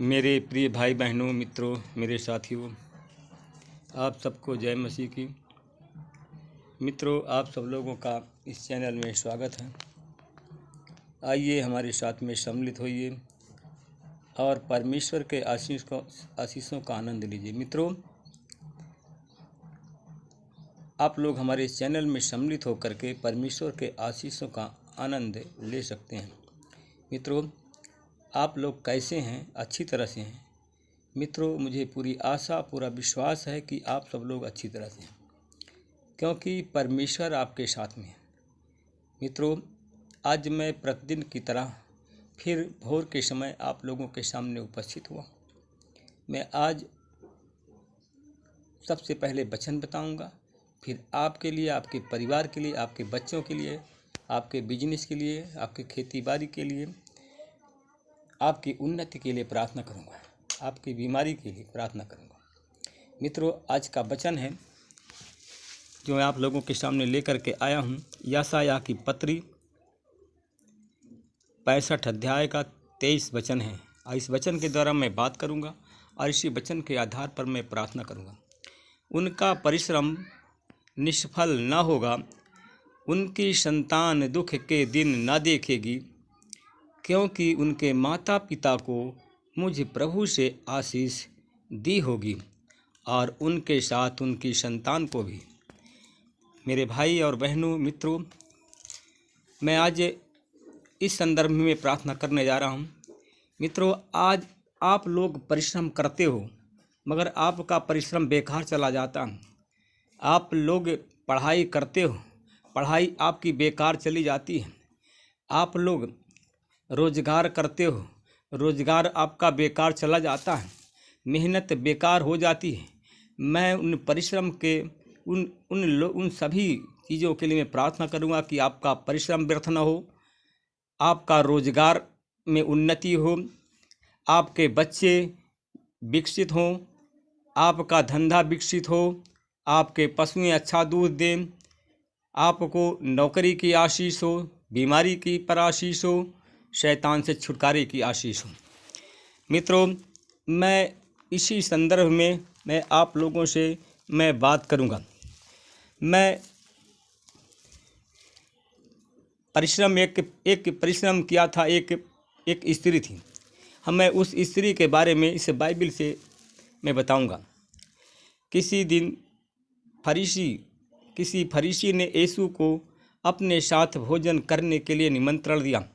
मेरे प्रिय भाई बहनों, मित्रों, मेरे साथियों, आप सबको जय मसीह की। मित्रों, आप सब लोगों का इस चैनल में स्वागत है। आइए हमारे साथ में सम्मिलित होइए और परमेश्वर के आशीषों का आनंद लीजिए। मित्रों, आप लोग हमारे इस चैनल में सम्मिलित होकर के परमेश्वर के आशीषों का आनंद ले सकते हैं। मित्रों, आप लोग कैसे हैं? अच्छी तरह से हैं। मित्रों, मुझे पूरी आशा, पूरा विश्वास है कि आप सब लोग अच्छी तरह से हैं, क्योंकि परमेश्वर आपके साथ में है। मित्रों, आज मैं प्रतिदिन की तरह फिर भोर के समय आप लोगों के सामने उपस्थित हुआ। मैं आज सबसे पहले वचन बताऊंगा, फिर आपके लिए, आपके परिवार के लिए, आपके बच्चों के लिए, आपके बिजनेस के लिए, आपके खेती बाड़ी के लिए, आपकी उन्नति के लिए प्रार्थना करूंगा, आपकी बीमारी के लिए प्रार्थना करूंगा। मित्रों, आज का वचन है जो मैं आप लोगों के सामने लेकर के आया हूँ, यशायाह की पत्री 65 अध्याय का 23 वचन है। और इस वचन के द्वारा मैं बात करूंगा और इसी वचन के आधार पर मैं प्रार्थना करूंगा। उनका परिश्रम निष्फल न होगा, उनकी संतान दुख के दिन न देखेगी, क्योंकि उनके माता पिता को मुझ प्रभु से आशीष दी होगी और उनके साथ उनकी संतान को भी। मेरे भाई और बहनों, मित्रों, मैं आज इस संदर्भ में प्रार्थना करने जा रहा हूँ। मित्रों, आज आप लोग परिश्रम करते हो मगर आपका परिश्रम बेकार चला जाता है। आप लोग पढ़ाई करते हो, पढ़ाई आपकी बेकार चली जाती है। आप लोग रोजगार करते हो, रोजगार आपका बेकार चला जाता है, मेहनत बेकार हो जाती है। मैं उन परिश्रम के उन सभी चीज़ों के लिए मैं प्रार्थना करूंगा कि आपका परिश्रम व्यर्थ न हो, आपका रोजगार में उन्नति हो, आपके बच्चे विकसित हों, आपका धंधा विकसित हो, आपके पशुएं अच्छा दूध दें, आपको नौकरी की आशीष हो, बीमारी की पर आशीष हो, शैतान से छुटकारे की आशीष हो। मित्रों, मैं इसी संदर्भ में मैं आप लोगों से मैं बात करूंगा। मैं परिश्रम एक परिश्रम किया था। एक स्त्री थी। मैं उस स्त्री के बारे में इस बाइबल से मैं बताऊंगा। किसी दिन किसी फरीसी ने यीशु को अपने साथ भोजन करने के लिए निमंत्रण दिया।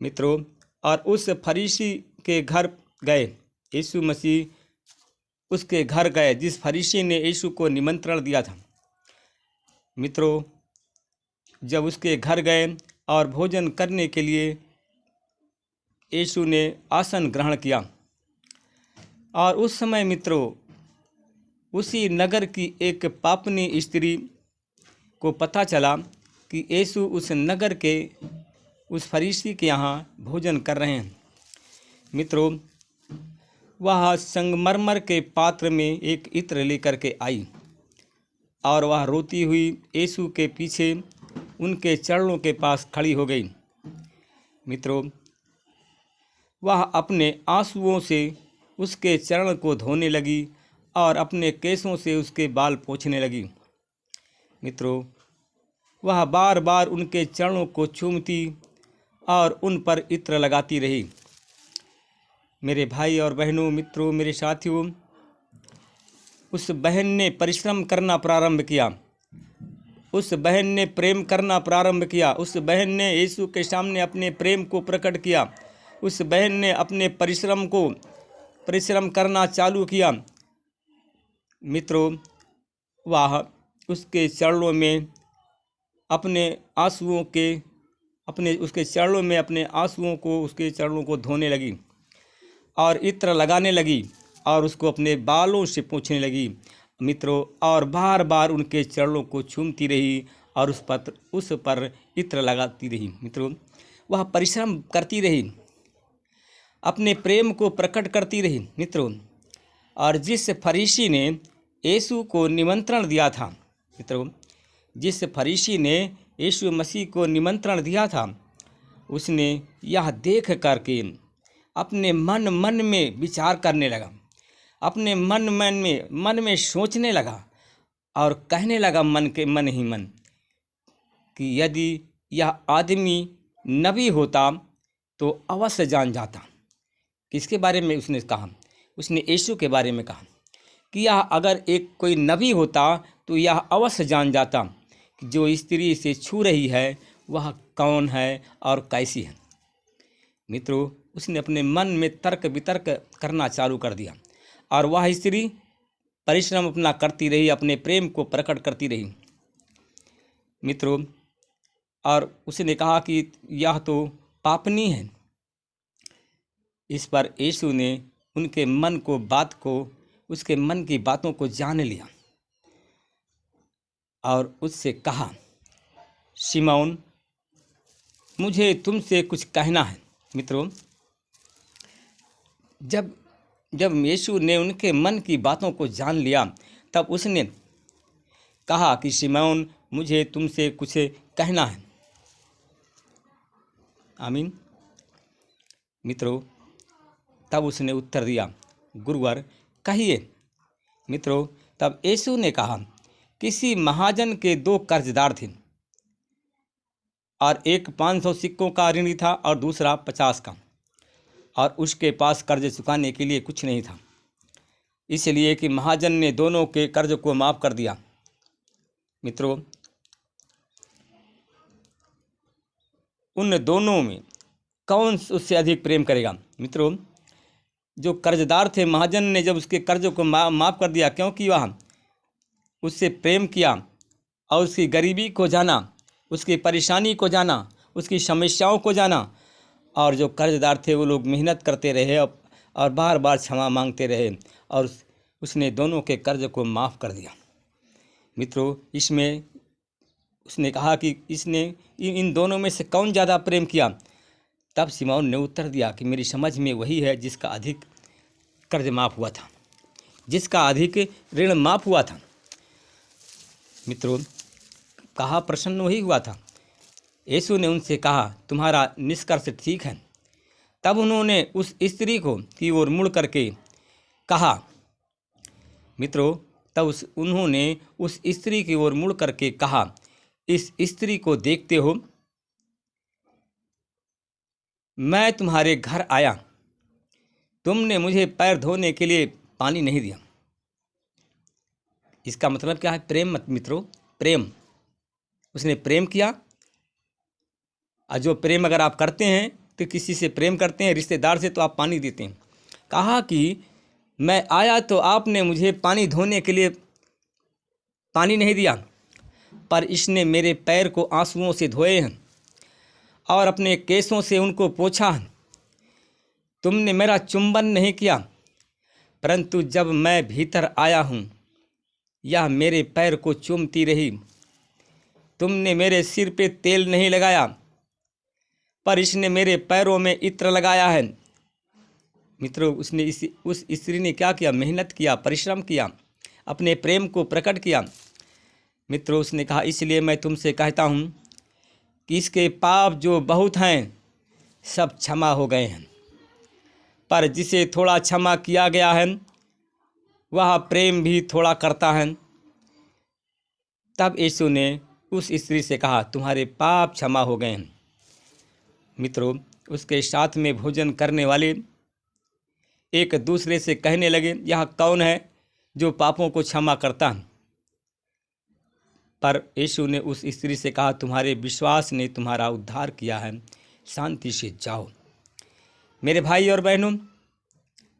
मित्रों, और उस फरीसी के घर गए, यीशु मसीह उसके घर गए जिस फरीसी ने यीशु को निमंत्रण दिया था। मित्रों, जब उसके घर गए और भोजन करने के लिए यीशु ने आसन ग्रहण किया, और उस समय मित्रों उसी नगर की एक पापनी स्त्री को पता चला कि यीशु उस नगर के उस फरीसी के यहाँ भोजन कर रहे हैं। मित्रों, वह संगमरमर के पात्र में एक इत्र लेकर के आई और वह रोती हुई यीशु के पीछे उनके चरणों के पास खड़ी हो गई। मित्रों, वह अपने आंसुओं से उसके चरण को धोने लगी और अपने केसों से उसके बाल पोंछने लगी। मित्रों, वह बार बार उनके चरणों को चूमती और उन पर इत्र लगाती रही। मेरे भाई और बहनों, मित्रों, मेरे साथियों, उस बहन ने परिश्रम करना प्रारंभ किया। उस बहन ने प्रेम करना प्रारंभ किया। उस बहन ने यीशु के सामने अपने प्रेम को प्रकट किया। उस बहन ने अपने परिश्रम करना चालू किया। मित्रों, वह उसके चरणों में अपने आंसुओं उसके चरणों को धोने लगी और इत्र लगाने लगी और उसको अपने बालों से पोंछने लगी। मित्रों, और बार बार उनके चरणों को चूमती रही और उस पर इत्र लगाती रही। मित्रों, वह परिश्रम करती रही, अपने प्रेम को प्रकट करती रही। मित्रों, और जिस फरीसी ने यीशु को निमंत्रण दिया था, मित्रों, जिस फरीसी ने यीशु मसीह को निमंत्रण दिया था, उसने यह देख करके अपने मन में विचार करने लगा, अपने मन में सोचने लगा और कहने लगा मन ही मन कि यदि यह आदमी नबी होता तो अवश्य जान जाता। किसके बारे में उसने कहा? उसने यीशु के बारे में कहा कि यह अगर एक कोई नबी होता तो यह अवश्य जान जाता कि जो स्त्री से छू रही है वह कौन है और कैसी है। मित्रों, उसने अपने मन में तर्क वितर्क करना चालू कर दिया और वह स्त्री परिश्रम अपना करती रही, अपने प्रेम को प्रकट करती रही। मित्रों, और उसने कहा कि यह तो पापनी है। इस पर यीशु ने उनके मन को उसके मन की बातों को जान लिया और उससे कहा, शिमौन, मुझे तुमसे कुछ कहना है। मित्रों, जब यीशु ने उनके मन की बातों को जान लिया तब उसने कहा कि शिमौन, मुझे तुमसे कुछ कहना है। आमीन। मित्रों, तब उसने उत्तर दिया, गुरुवर कहिए। मित्रों, तब यीशु ने कहा, किसी महाजन के 2 कर्जदार थे और एक 500 सिक्कों का ऋणी था और दूसरा 50 का, और उसके पास कर्ज चुकाने के लिए कुछ नहीं था, इसलिए कि महाजन ने दोनों के कर्ज को माफ़ कर दिया। मित्रों, उन दोनों में कौन उससे अधिक प्रेम करेगा? मित्रों, जो कर्जदार थे, महाजन ने जब उसके कर्ज को माफ़ कर दिया, क्योंकि वह उससे प्रेम किया और उसकी गरीबी को जाना, उसकी परेशानी को जाना, उसकी समस्याओं को जाना। और जो कर्जदार थे वो लोग मेहनत करते रहे और बार बार क्षमा मांगते रहे और उसने दोनों के कर्ज को माफ़ कर दिया। मित्रों, इसमें उसने कहा कि इसने इन दोनों में से कौन ज़्यादा प्रेम किया? तब शिमौन ने उत्तर दिया कि मेरी समझ में वही है जिसका अधिक कर्ज माफ़ हुआ था, जिसका अधिक ऋण माफ़ हुआ था। मित्रों, कहा प्रसन्न वही हुआ था। यीशु ने उनसे कहा, तुम्हारा निष्कर्ष ठीक है। तब उन्होंने उस स्त्री को की ओर मुड़ करके कहा, मित्रों, तब उन्होंने उस स्त्री की ओर मुड़ करके कहा, इस स्त्री को देखते हो, मैं तुम्हारे घर आया, तुमने मुझे पैर धोने के लिए पानी नहीं दिया। इसका मतलब क्या है? प्रेम। मित्रों, प्रेम। उसने प्रेम किया। और जो प्रेम अगर आप करते हैं तो किसी से प्रेम करते हैं, रिश्तेदार से, तो आप पानी देते हैं। कहा कि मैं आया तो आपने मुझे पानी धोने के लिए पानी नहीं दिया, पर इसने मेरे पैर को आंसुओं से धोए हैं और अपने केसों से उनको पोंछा है। तुमने मेरा चुंबन नहीं किया, परंतु जब मैं भीतर आया हूँ यह मेरे पैर को चूमती रही। तुमने मेरे सिर पे तेल नहीं लगाया, पर इसने मेरे पैरों में इत्र लगाया है। मित्रों, उस स्त्री ने क्या किया? मेहनत किया, परिश्रम किया, अपने प्रेम को प्रकट किया। मित्रों, उसने कहा, इसलिए मैं तुमसे कहता हूँ कि इसके पाप जो बहुत हैं सब क्षमा हो गए हैं, पर जिसे थोड़ा क्षमा किया गया है वह प्रेम भी थोड़ा करता है। तब यीशु ने उस स्त्री से कहा, तुम्हारे पाप क्षमा हो गए हैं। मित्रों, उसके साथ में भोजन करने वाले एक दूसरे से कहने लगे, यह कौन है जो पापों को क्षमा करता है? पर यीशु ने उस स्त्री से कहा, तुम्हारे विश्वास ने तुम्हारा उद्धार किया है, शांति से जाओ। मेरे भाई और बहनों,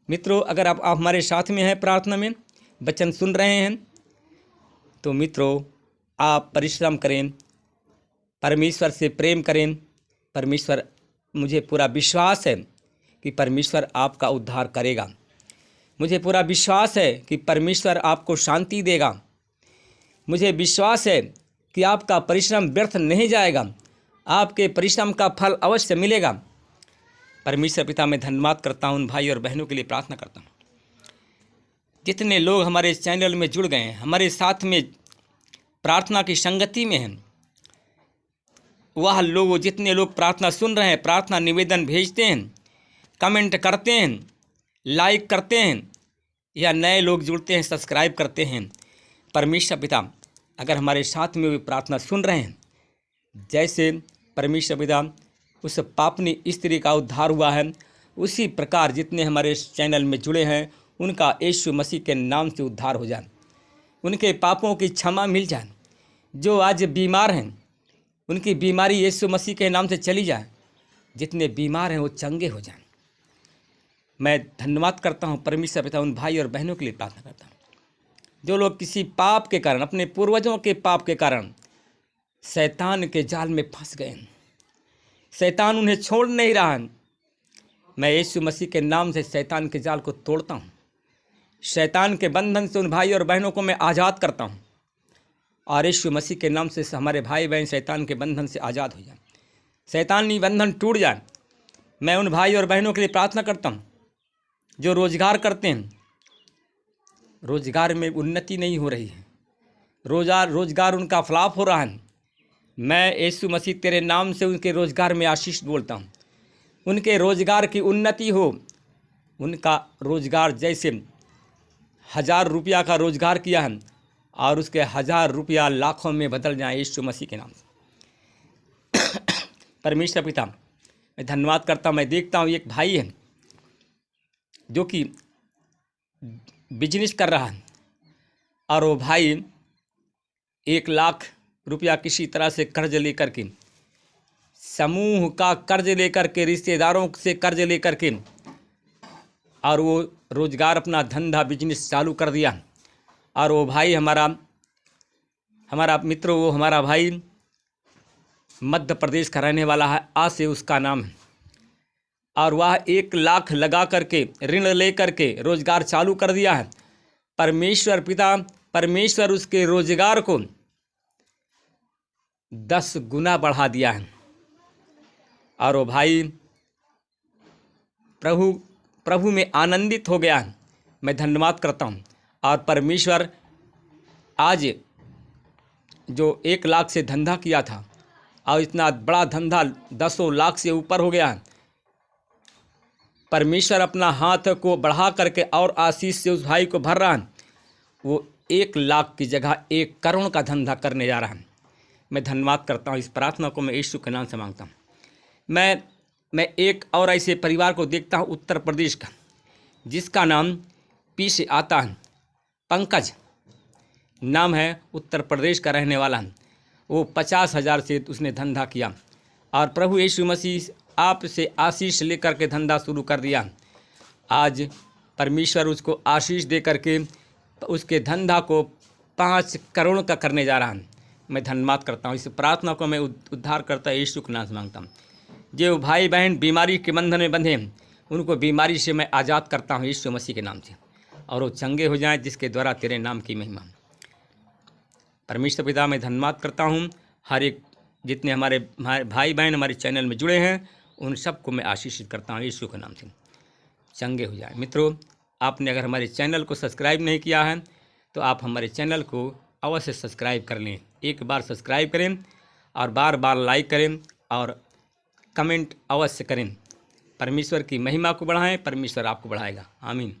मित्रों, अगर आप हमारे साथ में हैं, प्रार्थना में वचन सुन रहे हैं, तो मित्रों आप परिश्रम करें, परमेश्वर से प्रेम करें। परमेश्वर, मुझे पूरा विश्वास है कि परमेश्वर आपका उद्धार करेगा। मुझे पूरा विश्वास है कि परमेश्वर आपको शांति देगा। मुझे विश्वास है कि आपका परिश्रम व्यर्थ नहीं जाएगा, आपके परिश्रम का फल अवश्य मिलेगा। परमेश्वर पिता, मैं धन्यवाद करता हूँ उन भाई और बहनों के लिए प्रार्थना करता हूँ जितने लोग हमारे चैनल में जुड़ गए हैं, हमारे साथ में प्रार्थना की संगति में हैं। वह लोग, जितने लोग प्रार्थना सुन रहे हैं, प्रार्थना निवेदन भेजते हैं, कमेंट करते हैं, लाइक करते हैं या नए लोग जुड़ते हैं, सब्सक्राइब करते हैं। परमेश्वर पिता अगर हमारे साथ में भी प्रार्थना सुन रहे हैं, जैसे परमेश्वर पिता उस पापनी स्त्री का उद्धार हुआ है, उसी प्रकार जितने हमारे चैनल में जुड़े हैं उनका यीशु मसीह के नाम से उद्धार हो जाए, उनके पापों की क्षमा मिल जाए। जो आज बीमार हैं उनकी बीमारी यीशु मसीह के नाम से चली जाए, जितने बीमार हैं वो चंगे हो जाएं। मैं धन्यवाद करता हूँ परमेश्वर पिता उन भाई और बहनों के लिए प्रार्थना करता हूँ जो लोग किसी पाप के कारण, अपने पूर्वजों के पाप के कारण शैतान के जाल में फंस गए हैं, शैतान उन्हें छोड़ नहीं रहा है। मैं यीशु मसीह के नाम से शैतान के जाल को तोड़ता हूँ, शैतान के बंधन से उन भाई और बहनों को मैं आज़ाद करता हूँ और यीशु मसीह के नाम से हमारे भाई बहन शैतान के बंधन से आज़ाद हो जाए, शैतानी बंधन टूट जाए। मैं उन भाई और बहनों के लिए प्रार्थना करता हूँ जो रोजगार करते हैं, रोजगार में उन्नति नहीं हो रही है, रोजगार उनका फ्लॉप हो रहा है। मैं यीशु मसीह तेरे नाम से उनके रोजगार में आशीष बोलता हूँ, उनके रोजगार की उन्नति हो। उनका रोजगार जैसे 1000 रुपया का रोजगार किया है और उसके 1000 रुपया लाखों में बदल जाए यीशु मसीह के नाम से। परमेश्वर पिता मैं धन्यवाद करता हूँ। मैं देखता हूँ एक भाई है जो कि बिजनेस कर रहा है और वो भाई 1 लाख रुपया किसी तरह से कर्ज लेकर के, समूह का कर्ज लेकर के, रिश्तेदारों से कर्ज लेकर के, और वो रोजगार अपना धंधा बिजनेस चालू कर दिया। और वो भाई हमारा मित्र, वो हमारा भाई मध्य प्रदेश का रहने वाला है, आ से उसका नाम है, और वह 1 लाख लगा करके ऋण ले करके रोजगार चालू कर दिया है। परमेश्वर पिता, परमेश्वर उसके रोजगार को 10 गुना बढ़ा दिया है और वो भाई प्रभु में आनंदित हो गया है। मैं धन्यवाद करता हूँ। और परमेश्वर आज जो 1 लाख से धंधा किया था और इतना बड़ा धंधा 10 लाख से ऊपर हो गया है, परमेश्वर अपना हाथ को बढ़ा करके और आशीष से उस भाई को भर रहा है। वो 1 लाख की जगह 1 करोड़ का धंधा करने जा रहा है। मैं धन्यवाद करता हूँ। इस प्रार्थना को मैं यीशु के नाम से मांगता हूँ। मैं एक और ऐसे परिवार को देखता हूँ उत्तर प्रदेश का, जिसका नाम पी से आता है, पंकज नाम है, उत्तर प्रदेश का रहने वाला है। वो 50,000 से उसने धंधा किया और प्रभु यीशु मसीह आप से आशीष लेकर के धंधा शुरू कर दिया। आज परमेश्वर उसको आशीष दे करके उसके धंधा को 5 करोड़ का करने जा रहा है। मैं धन्यवाद करता हूँ। इस प्रार्थना को मैं उद्धार करता यीशु के नाम से मांगता हूँ। जो भाई बहन बीमारी के बंधन में बंधे हैं, उनको बीमारी से मैं आज़ाद करता हूँ यीशु मसीह के नाम से, और वो चंगे हो जाएं, जिसके द्वारा तेरे नाम की महिमा। परमेश्वर पिता मैं धन्यवाद करता हूँ। हर एक जितने हमारे भाई बहन हमारे चैनल में जुड़े हैं, उन सबको मैं आशीषित करता हूँ यीशु के नाम से, चंगे हो जाए। मित्रों, आपने अगर हमारे चैनल को सब्सक्राइब नहीं किया है तो आप हमारे चैनल को अवश्य सब्सक्राइब कर लें। एक बार सब्सक्राइब करें और बार बार लाइक करें और कमेंट अवश्य करें। परमेश्वर की महिमा को बढ़ाएं, परमेश्वर आपको बढ़ाएगा। आमीन।